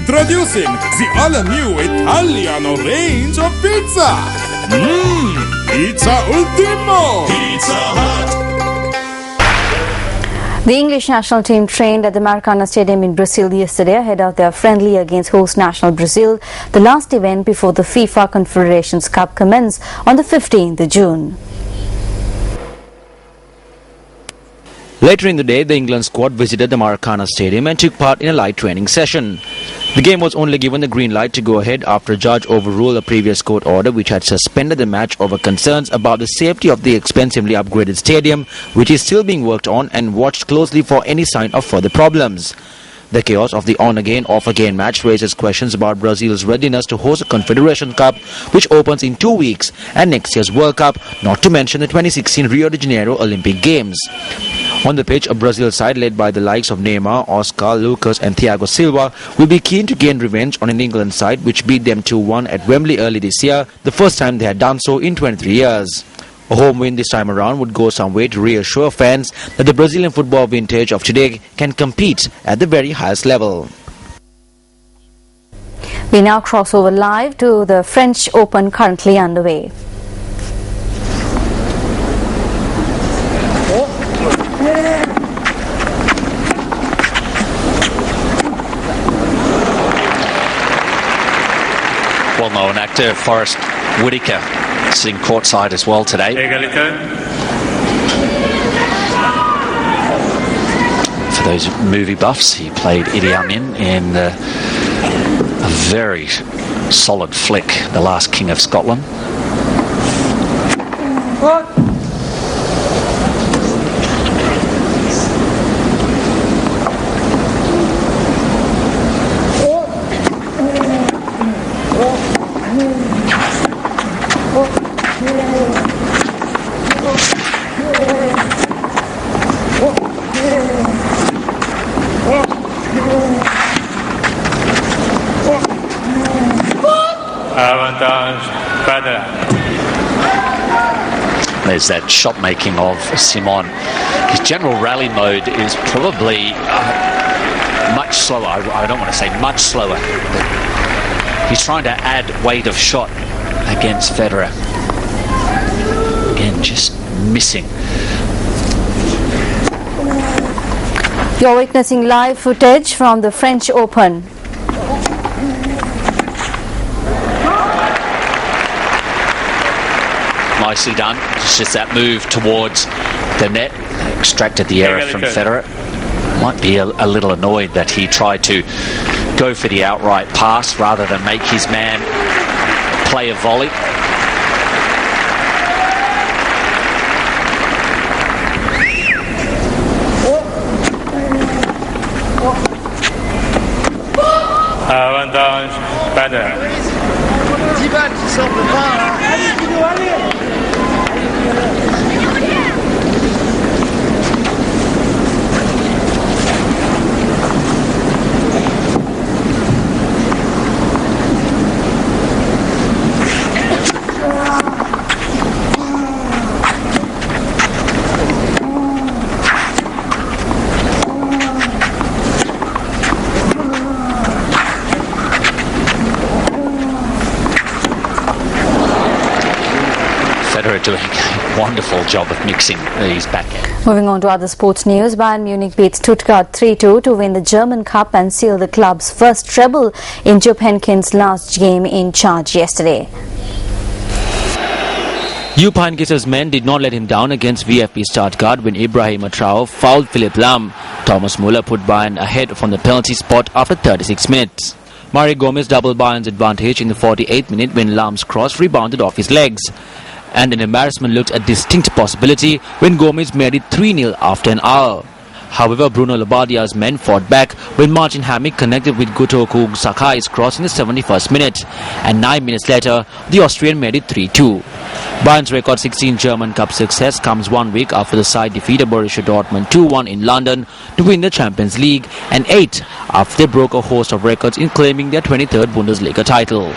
Introducing the all-new Italiano range of pizza. Pizza Ultimo. Pizza Hut. The English national team trained at the Maracana Stadium in Brazil yesterday ahead of their friendly against host national Brazil, the last event before the FIFA Confederations Cup commences on the 15th of June. Later in the day, the England squad visited the Maracana Stadium and took part in a light training session. The game was only given the green light to go ahead after a judge overruled a previous court order which had suspended the match over concerns about the safety of the expensively upgraded stadium, which is still being worked on and watched closely for any sign of further problems. The chaos of the on-again, off-again match raises questions about Brazil's readiness to host a Confederation Cup, which opens in 2 weeks, and next year's World Cup, not to mention the 2016 Rio de Janeiro Olympic Games. On the pitch, a Brazil side led by the likes of Neymar, Oscar, Lucas and Thiago Silva will be keen to gain revenge on an England side which beat them 2-1 at Wembley early this year, the first time they had done so in 23 years. A home win this time around would go some way to reassure fans that the Brazilian football vintage of today can compete at the very highest level. We now cross over live to the French Open currently underway. Well-known actor Forrest Whitaker sitting courtside as well today. For those movie buffs, he played Idi Amin in a very solid flick, The Last King of Scotland. There's that shot making of Simon. His general rally mode is probably much slower. I don't want to say much slower, but he's trying to add weight of shot against Federer. Again, just missing. You're witnessing live footage from the French Open. Nicely done. It's just that move towards the net. Extracted the error from Federer. Might be a little annoyed that he tried to go for the outright pass rather than make his man play a volley. Avantage Federer. 10 balles qui sortent de pas. Allez, Guido, allez. Doing a wonderful job of mixing these backhand. Moving on to other sports news, Bayern Munich beat Stuttgart 3-2 to win the German Cup and seal the club's first treble in Jupp Heynckes' last game in charge yesterday. Jupp Heynckes' men did not let him down against VfB Stuttgart when Ibrahim Traoré fouled Philipp Lahm. Thomas Müller put Bayern ahead from the penalty spot after 36 minutes. Mario Gomez doubled Bayern's advantage in the 48th minute when Lahm's cross rebounded off his legs. And an embarrassment looked a distinct possibility when Gomez made it 3-0 after an hour. However, Bruno Labbadia's men fought back when Martin Hammick connected with Gotoku Sakai's cross in the 71st minute. And 9 minutes later, the Austrian made it 3-2. Bayern's record 16 German Cup success comes 1 week after the side defeated Borussia Dortmund 2-1 in London to win the Champions League, and 8 after they broke a host of records in claiming their 23rd Bundesliga title.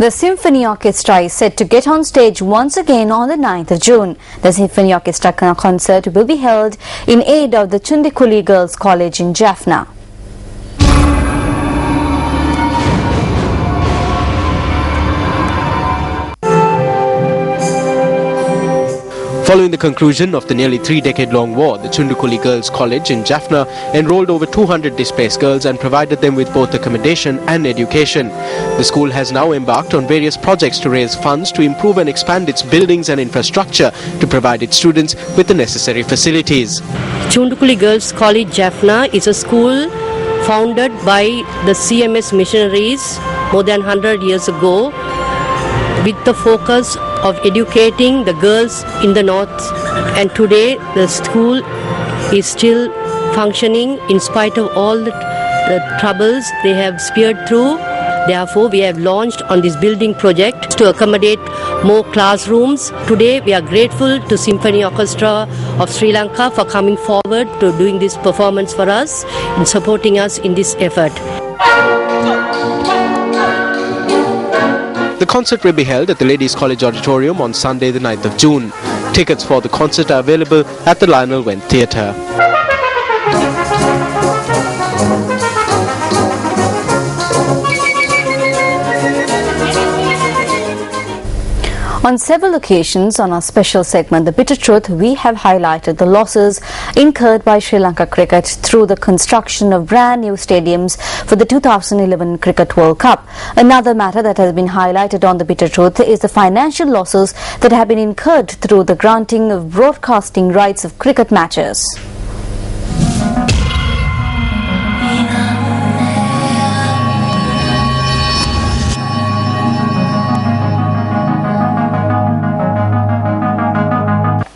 The Symphony Orchestra is set to get on stage once again on the 9th of June. The Symphony Orchestra concert will be held in aid of the Chundikuli Girls College in Jaffna. Following the conclusion of the nearly 3-decade-long war, the Chundikuli Girls College in Jaffna enrolled over 200 displaced girls and provided them with both accommodation and education. The school has now embarked on various projects to raise funds to improve and expand its buildings and infrastructure to provide its students with the necessary facilities. Chundikuli Girls College Jaffna is a school founded by the CMS missionaries more than 100 years ago, with the focus of educating the girls in the north, and today the school is still functioning in spite of all the troubles they have speared through. Therefore, we have launched on this building project to accommodate more classrooms. Today, we are grateful to Symphony Orchestra of Sri Lanka for coming forward to doing this performance for us and supporting us in this effort. The concert will be held at the Ladies College Auditorium on Sunday the 9th of June. Tickets for the concert are available at the Lionel Wendt Theatre. On several occasions on our special segment, The Bitter Truth, we have highlighted the losses incurred by Sri Lanka cricket through the construction of brand new stadiums for the 2011 Cricket World Cup. Another matter that has been highlighted on The Bitter Truth is the financial losses that have been incurred through the granting of broadcasting rights of cricket matches.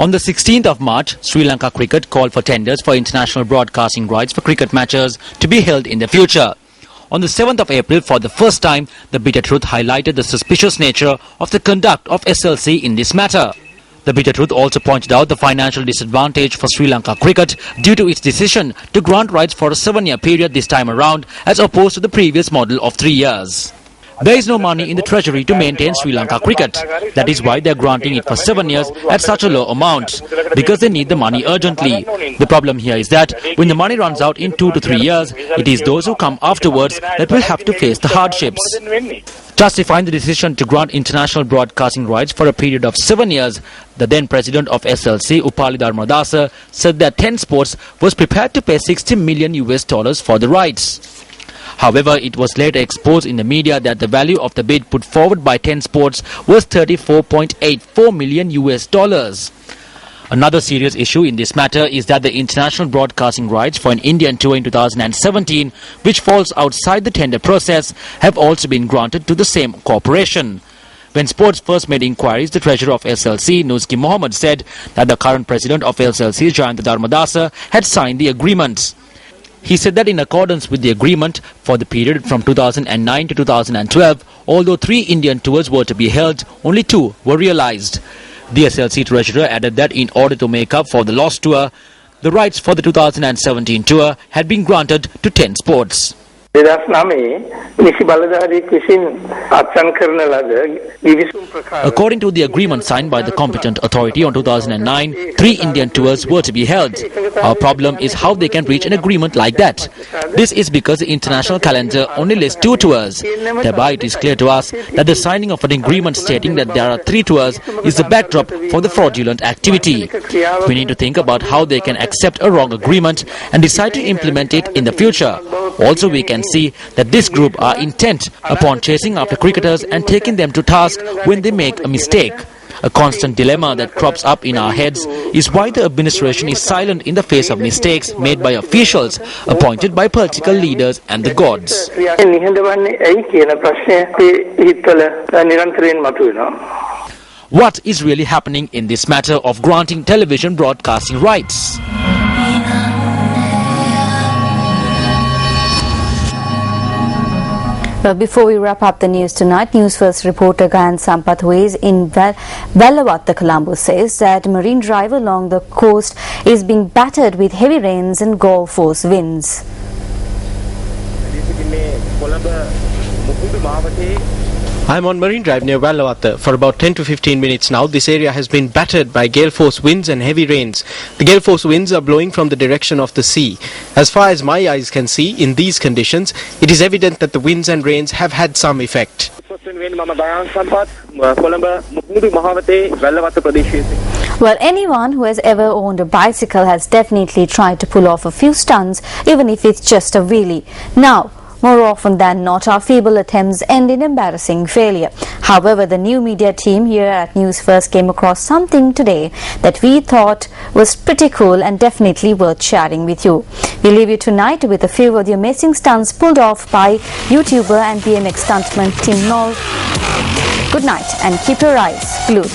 On the 16th of March, Sri Lanka Cricket called for tenders for international broadcasting rights for cricket matches to be held in the future. On the 7th of April, for the first time, The Bitter Truth highlighted the suspicious nature of the conduct of SLC in this matter. The Bitter Truth also pointed out the financial disadvantage for Sri Lanka Cricket due to its decision to grant rights for a 7-year period this time around, as opposed to the previous model of 3 years. There is no money in the treasury to maintain Sri Lanka cricket. That is why they are granting it for 7 years at such a low amount, because they need the money urgently. The problem here is that when the money runs out in 2 to 3 years, it is those who come afterwards that will have to face the hardships. Justifying the decision to grant international broadcasting rights for a period of 7 years, the then president of SLC, Upali Dharmadasa, said that 10 Sports was prepared to pay $60 million for the rights. However, it was later exposed in the media that the value of the bid put forward by 10 Sports was $34.84 million. Another serious issue in this matter is that the international broadcasting rights for an Indian tour in 2017, which falls outside the tender process, have also been granted to the same corporation. When Sports first made inquiries, the treasurer of SLC, Nuzki Mohammed, said that the current president of SLC, Jayanta Dharmadasa, had signed the agreements. He said that in accordance with the agreement for the period from 2009 to 2012, although 3 Indian tours were to be held, only 2 were realized. The SLC treasurer added that in order to make up for the lost tour, the rights for the 2017 tour had been granted to 10 Sports. According to the agreement signed by the competent authority on 2009, 3 Indian tours were to be held. Our problem is how they can reach an agreement like that. This is because the international calendar only lists 2 tours. Thereby it is clear to us that the signing of an agreement stating that there are 3 tours is the backdrop for the fraudulent activity. We need to think about how they can accept a wrong agreement and decide to implement it in the future. Also, we can see that this group are intent upon chasing after cricketers and taking them to task when they make a mistake. A constant dilemma that crops up in our heads is why the administration is silent in the face of mistakes made by officials appointed by political leaders and the gods. What is really happening in this matter of granting television broadcasting rights? Well, before we wrap up the news tonight, News First reporter Gayan Sampath, who is in Velavatta, Colombo, says that Marine Drive along the coast is being battered with heavy rains and gale force winds. I'm on Marine Drive near Valawata. For about 10 to 15 minutes now, this area has been battered by gale force winds and heavy rains. The gale force winds are blowing from the direction of the sea. As far as my eyes can see, in these conditions, it is evident that the winds and rains have had some effect. Well, anyone who has ever owned a bicycle has definitely tried to pull off a few stunts, even if it's just a wheelie. Now, more often than not, our feeble attempts end in embarrassing failure. However, the new media team here at News First came across something today that we thought was pretty cool and definitely worth sharing with you. We leave you tonight with a few of the amazing stunts pulled off by YouTuber and BMX stuntman Tim Knoll. Good night and keep your eyes glued.